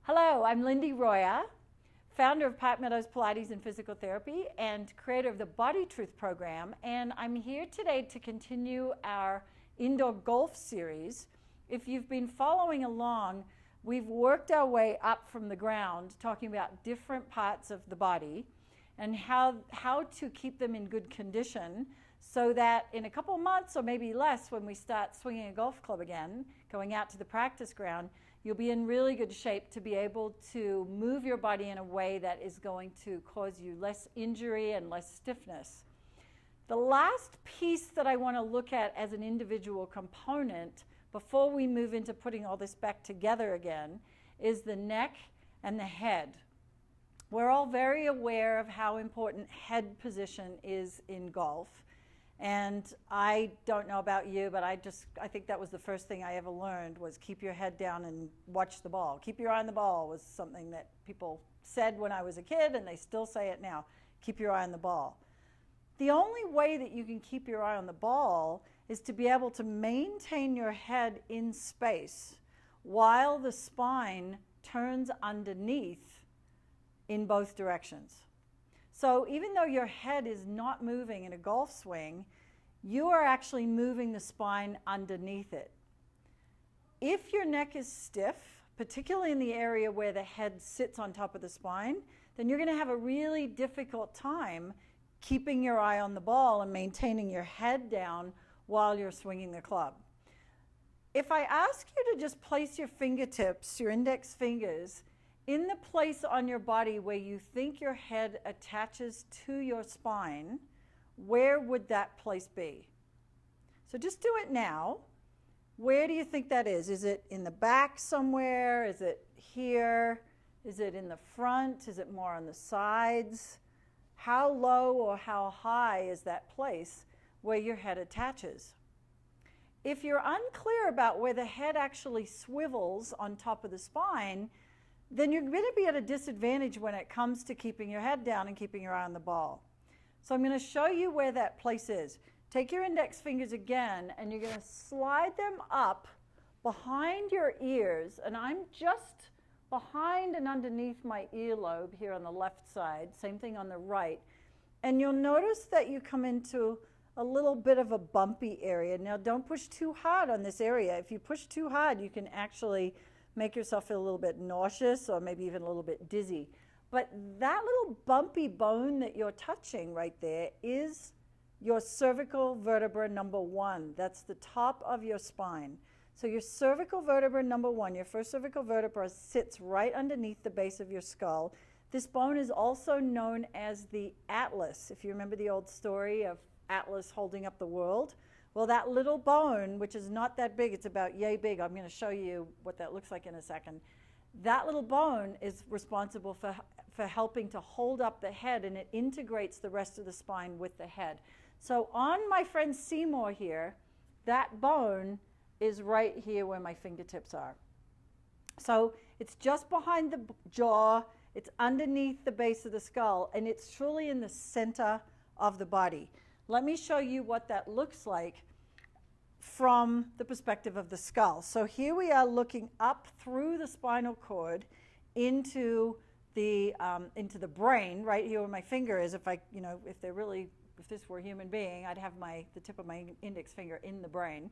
Hello, I'm Lindy Roya, founder of Park Meadows Pilates and Physical Therapy and creator of the Body Truth program, and I'm here today to continue our indoor golf series. If you've been following along, we've worked our way up from the ground talking about different parts of the body and how to keep them in good condition so that in a couple months or maybe less, when we start swinging a golf club again, going out to the practice ground, you'll be in really good shape to be able to move your body in a way that is going to cause you less injury and less stiffness. The last piece that I want to look at as an individual component before we move into putting all this back together again is the neck and the head. We're all very aware of how important head position is in golf. And I don't know about you, but I think that was the first thing I ever learned was keep your head down and watch the ball. Keep your eye on the ball was something that people said when I was a kid, and they still say it now. Keep your eye on the ball. The only way that you can keep your eye on the ball is to be able to maintain your head in space while the spine turns underneath in both directions. So even though your head is not moving in a golf swing, you are actually moving the spine underneath it. If your neck is stiff, particularly in the area where the head sits on top of the spine, then you're going to have a really difficult time keeping your eye on the ball and maintaining your head down while you're swinging the club. If I ask you to just place your fingertips, your index fingers, in the place on your body where you think your head attaches to your spine, where would that place be? So just do it now. Where do you think that is? Is it in the back somewhere? Is it here? Is it in the front? Is it more on the sides? How low or how high is that place where your head attaches? If you're unclear about where the head actually swivels on top of the spine, then you're going to be at a disadvantage when it comes to keeping your head down and keeping your eye on the ball. So I'm going to show you where that place is. Take your index fingers again, and you're going to slide them up behind your ears, and I'm just behind and underneath my earlobe here on the left side, same thing on the right. And you'll notice that you come into a little bit of a bumpy area. Now don't push too hard on this area. If you push too hard, you can actually make yourself feel a little bit nauseous or maybe even a little bit dizzy. But that little bumpy bone that you're touching right there is your cervical vertebra number 1. That's the top of your spine. So your cervical vertebra number 1, your first cervical vertebra, sits right underneath the base of your skull. This bone is also known as the atlas. If you remember the old story of Atlas holding up the world, well, that little bone, which is not that big, it's about yay big. I'm going to show you what that looks like in a second. That little bone is responsible for helping to hold up the head, and it integrates the rest of the spine with the head. So on my friend Seymour here, that bone is right here where my fingertips are. So it's just behind the jaw, it's underneath the base of the skull, and it's truly in the center of the body. Let me show you what that looks like from the perspective of the skull. So here we are looking up through the spinal cord into the brain, right here where my finger is. If this were a human being, I'd have the tip of my index finger in the brain.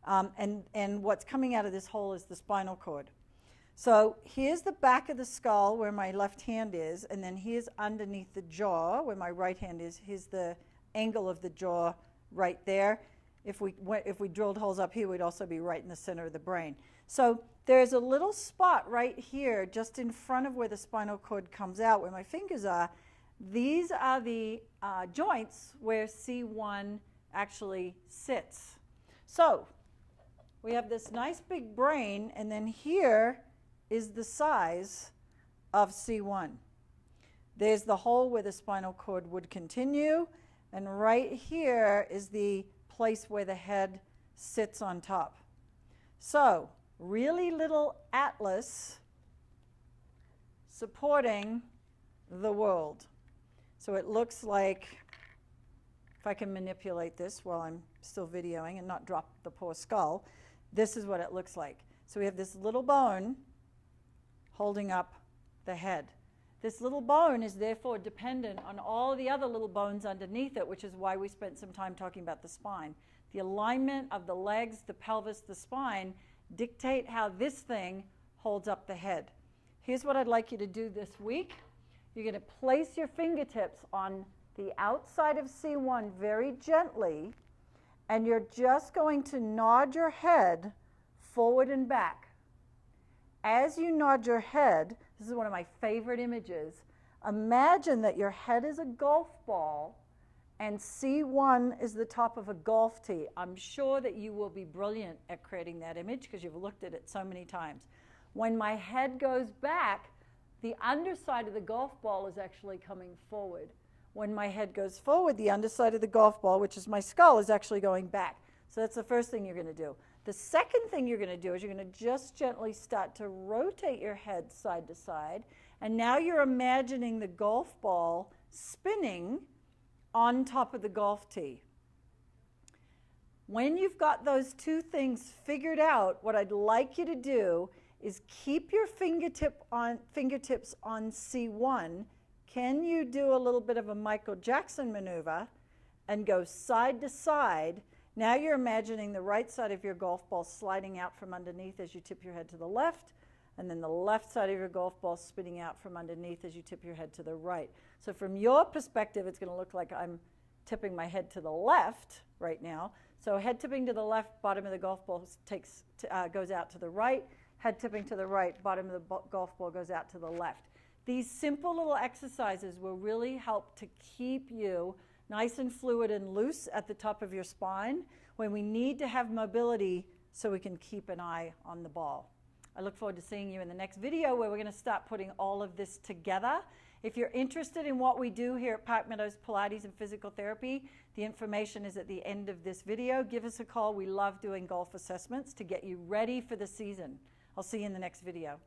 And what's coming out of this hole is the spinal cord. So here's the back of the skull where my left hand is, and then here's underneath the jaw where my right hand is. Here's the angle of the jaw right there. If we drilled holes up here, we'd also be right in the center of the brain. So there's a little spot right here just in front of where the spinal cord comes out, where my fingers are. These are the joints where C1 actually sits. So we have this nice big brain, and then here is the size of C1. There's the hole where the spinal cord would continue, and right here is the place where the head sits on top. So really little atlas supporting the world. So it looks like, if I can manipulate this while I'm still videoing and not drop the poor skull, this is what it looks like. So we have this little bone holding up the head. This little bone is therefore dependent on all the other little bones underneath it, which is why we spent some time talking about the spine. The alignment of the legs, the pelvis, the spine dictate how this thing holds up the head. Here's what I'd like you to do this week. You're going to place your fingertips on the outside of C1 very gently, and you're just going to nod your head forward and back. As you nod your head, this is one of my favorite images, imagine that your head is a golf ball and C1 is the top of a golf tee. I'm sure that you will be brilliant at creating that image because you've looked at it so many times. When my head goes back, the underside of the golf ball is actually coming forward. When my head goes forward, the underside of the golf ball, which is my skull, is actually going back. So that's the first thing you're going to do. The second thing you're going to do is you're going to just gently start to rotate your head side to side. And now you're imagining the golf ball spinning on top of the golf tee. When you've got those two things figured out, what I'd like you to do is keep your fingertips on C1. Can you do a little bit of a Michael Jackson maneuver and go side to side? Now you're imagining the right side of your golf ball sliding out from underneath as you tip your head to the left, and then the left side of your golf ball spinning out from underneath as you tip your head to the right. So from your perspective, it's going to look like I'm tipping my head to the left right now. So head tipping to the left, bottom of the golf ball goes out to the right. Head tipping to the right, bottom of the golf ball goes out to the left. These simple little exercises will really help to keep you nice and fluid and loose at the top of your spine when we need to have mobility so we can keep an eye on the ball. I look forward to seeing you in the next video where we're going to start putting all of this together. If you're interested in what we do here at Park Meadows Pilates and Physical Therapy, the information is at the end of this video. Give us a call. We love doing golf assessments to get you ready for the season. I'll see you in the next video.